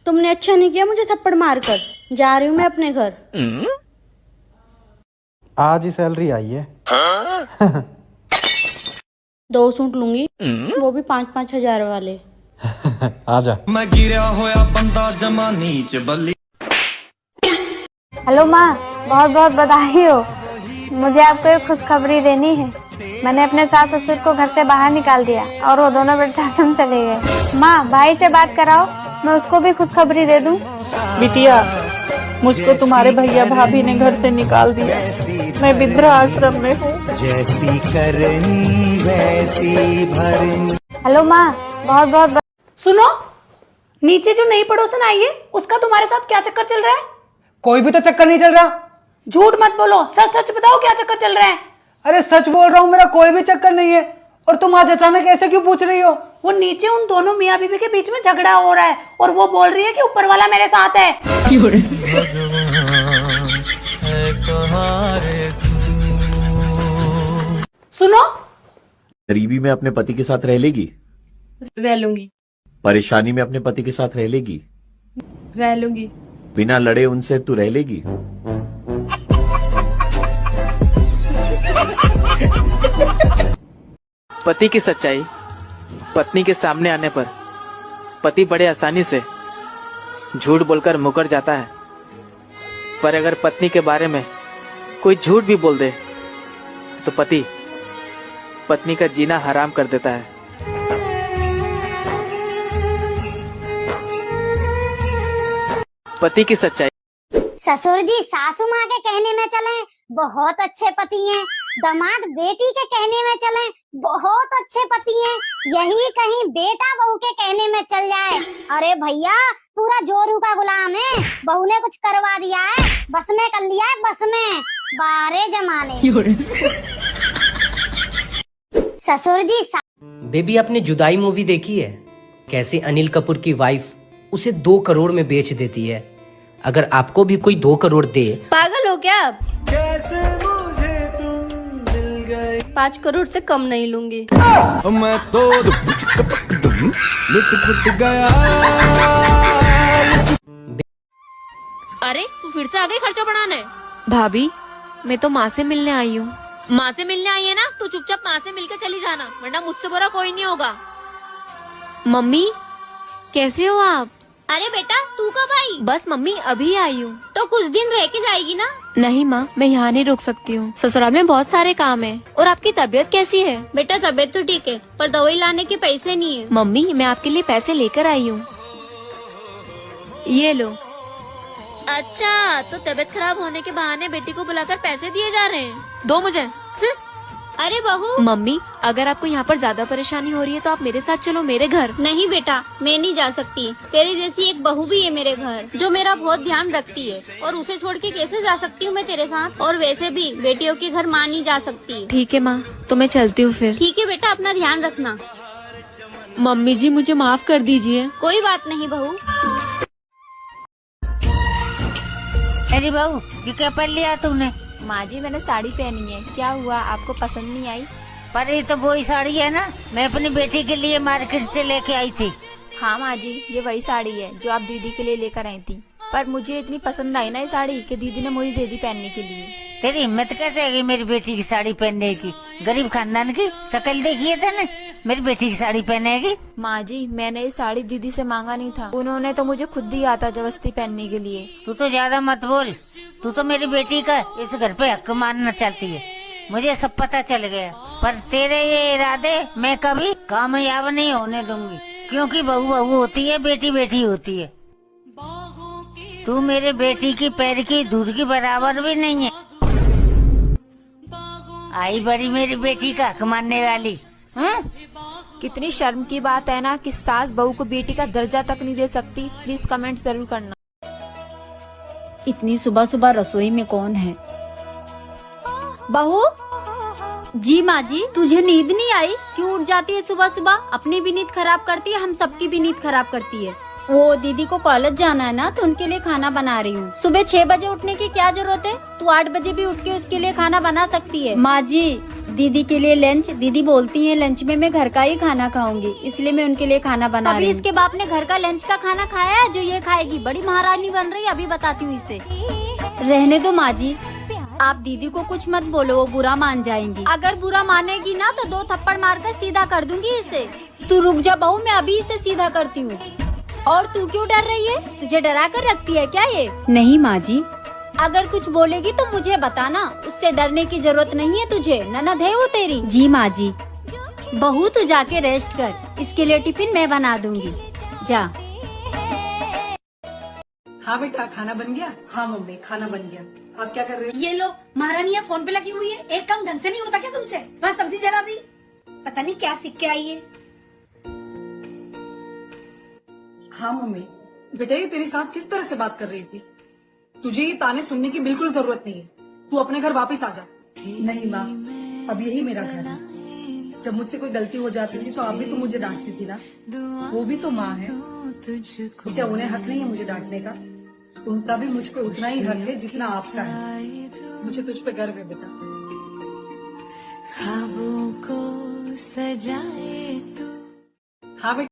तुमने अच्छा नहीं किया मुझे थप्पड़ मारकर। जा रही हूँ मैं अपने घर। आज ही सैलरी आई है। 2 सूट लूंगी, वो भी 5-5 हजार वाले। आजा। मैं गिरा होया बंदा जमा नीच बल्ली। हेलो माँ, बहुत बहुत बधाई हो। मुझे आपको एक खुशखबरी देनी है। मैंने अपने सास ससुर को घर से बाहर निकाल दिया और वो दोनों वृद्धाश्रम चले गए। माँ, भाई से बात कराओ, मैं उसको भी खुशखबरी दे दूँ। बिटिया, मुझको तुम्हारे भैया भाभी ने घर से निकाल दिया। मैं वृद्धाश्रम में हूँ। जैसी करनी वैसी भरनी। हेलो माँ, बहुत बहुत सुनो, नीचे जो नई पड़ोसन आई है उसका तुम्हारे साथ क्या चक्कर चल रहा है? कोई भी तो चक्कर नहीं चल रहा। झूठ मत बोलो, सच सच बताओ क्या चक्कर चल रहा है। अरे सच बोल रहा हूँ, मेरा कोई भी चक्कर नहीं है। और तुम आज अचानक ऐसे क्यों पूछ रही हो? वो नीचे उन दोनों मियाँ बीवी के बीच में झगड़ा हो रहा है और वो बोल रही है कि ऊपर वाला मेरे साथ है। सुनो, गरीबी में अपने पति के साथ रह लेगी? रह लूंगी। परेशानी में अपने पति के साथ रह लेगी? रह लूंगी। बिना लड़े उनसे तू रह लेगी? पति की सच्चाई पत्नी के सामने आने पर पति बड़े आसानी से झूठ बोलकर मुकर जाता है, पर अगर पत्नी के बारे में कोई झूठ भी बोल दे तो पति पत्नी का जीना हराम कर देता है। पति की सच्चाई। ससुर जी सासू माँ के कहने में चले बहुत अच्छे पति हैं, दामाद बेटी के कहने में चले बहुत अच्छे पति हैं, यही कहीं बेटा बहू के कहने में चल जाए, अरे भैया पूरा जोरू का गुलाम है। बहू ने कुछ करवा दिया है, बस में कर लिया है, बस में। बारे जमाने। ससुर जी बेबी, आपने जुदाई मूवी देखी है? कैसे अनिल कपूर की वाइफ उसे 2 करोड़ में बेच देती है। अगर आपको भी कोई 2 करोड़ दे। पागल हो क्या आप? कैसे मुझे तुम मिल गए। 5 करोड़ से कम नहीं लूंगी। मैं तो लुट गया। अरे तू फिर से आ गई खर्चा बढ़ाने? भाभी, मैं तो माँ से मिलने आई हूँ। माँ से मिलने आई है ना, तो चुपचाप माँ से मिलकर चली जाना, वरना मुझसे बुरा कोई नहीं होगा। मम्मी, कैसे हो आप? अरे बेटा तू कब आई? बस मम्मी अभी आई हूँ। तो कुछ दिन रह के जाएगी ना? नहीं माँ, मैं यहाँ नहीं रुक सकती हूँ, ससुराल में बहुत सारे काम है। और आपकी तबीयत कैसी है? बेटा तबीयत तो ठीक है, पर दवाई लाने के पैसे नहीं है। मम्मी, मैं आपके लिए पैसे लेकर आई हूँ, ये लो। अच्छा, तो तबीयत खराब होने के बहाने बेटी को बुलाकर पैसे दिए जा रहे हैं। दो मुझे। अरे बहू। मम्मी, अगर आपको यहाँ पर ज्यादा परेशानी हो रही है तो आप मेरे साथ चलो मेरे घर। नहीं बेटा, मैं नहीं जा सकती। तेरी जैसी एक बहू भी है मेरे घर जो मेरा बहुत ध्यान रखती है, और उसे छोड़ के कैसे जा सकती हूँ मैं तेरे साथ? और वैसे भी बेटियों के घर माँ नहीं जा सकती। ठीक है माँ, तो मैं चलती हूँ फिर। ठीक है बेटा, अपना ध्यान रखना। मम्मी जी, मुझे माफ कर दीजिए। कोई बात नहीं बहू। अरे बहू, ये क्या पहन लिया तूने? माँ जी, मैंने साड़ी पहनी है, क्या हुआ, आपको पसंद नहीं आई? पर ये तो वही साड़ी है ना, मैं अपनी बेटी के लिए मार्केट से लेके आई थी। हाँ माँ जी, ये वही साड़ी है जो आप दीदी के लिए लेकर आई थी, पर मुझे इतनी पसंद आई ना ये साड़ी कि दीदी ने मुझे दे दी पहनने के लिए। तेरी हिम्मत कैसे है मेरी बेटी की साड़ी पहनने की? गरीब खानदान की शक्ल देखी है तूने? मेरी बेटी की साड़ी पहनेगी? माँ जी, मैंने ये साड़ी दीदी से मांगा नहीं था, उन्होंने तो मुझे खुद ही आता जबरदस्ती पहनने के लिए। तू तो ज्यादा मत बोल, तू तो मेरी बेटी का इस घर पे हक मानना चाहती है, मुझे सब पता चल गया। पर तेरे ये इरादे मैं कभी कामयाब नहीं होने दूंगी, क्योंकि बहू बहू होती है, बेटी बेटी होती है। तू मेरे बेटी की पैर की धूल की बराबर भी नहीं है। आई बड़ी मेरी बेटी का हक मानने वाली। कितनी शर्म की बात है ना कि सास बहू को बेटी का दर्जा तक नहीं दे सकती। प्लीज कमेंट जरूर करना। इतनी सुबह सुबह रसोई में कौन है? बहू जी। माँ जी, तुझे नींद नहीं आई? क्यों उठ जाती है सुबह सुबह? अपनी भी नींद खराब करती है, हम सबकी भी नींद खराब करती है। वो दीदी को कॉलेज जाना है ना, तो उनके लिए खाना बना रही हूँ। सुबह 6 बजे उठने की क्या जरूरत है? तू 8 बजे भी उठ के उसके लिए खाना बना सकती है। माँ जी, दीदी के लिए लंच, दीदी बोलती हैं लंच में मैं घर का ही खाना खाऊंगी, इसलिए मैं उनके लिए खाना बना रही हूँ। इसके बाप ने घर का लंच का खाना खाया है जो ये खाएगी? बड़ी महारानी बन रही है, अभी बताती हूँ इसे। रहने दो माँ जी, आप दीदी को कुछ मत बोलो, वो बुरा मान जाएंगी। अगर बुरा मानेगी ना तो 2 थप्पड़ मारकर सीधा कर दूंगी इसे। तू रुक जा बहू, मैं अभी इसे सीधा करती हूँ। और तू क्यों डर रही है? तुझे डरा कर रखती है क्या ये? नहीं माँ जी, अगर कुछ बोलेगी तो मुझे बताना, उससे डरने की जरूरत नहीं है तुझे। ननद है वो तेरी। जी माँ जी। बहू तू जाके रेस्ट कर, इसके लिए टिफिन मैं बना दूंगी, जा। हाँ बेटा, खाना बन गया? हाँ मम्मी, खाना बन गया। आप क्या कर रहे हो? ये लो, महारानी है फोन पे लगी हुई है, एक काम ढंग से नहीं होता क्या तुमसे? वहाँ सब्जी जला दी, पता नहीं क्या सीख के आई है। हाँ मम्मी, बेटा ये तेरी सास किस तरह से बात कर रही थी? तुझे ये ताने सुनने की बिल्कुल जरूरत नहीं है, तू अपने घर वापस आ जा। नहीं माँ, अब यही मेरा घर है। जब मुझसे कोई गलती हो जाती थी तो आप भी तो मुझे डांटती थी ना, वो भी तो माँ है। क्या उन्हें हक नहीं है मुझे डांटने का? उनका भी मुझ पे उतना ही हक है जितना आपका है। मुझे तुझ पे गर्व है बेटा। ख्वाबों को सजाए तू। हाँ बेटा।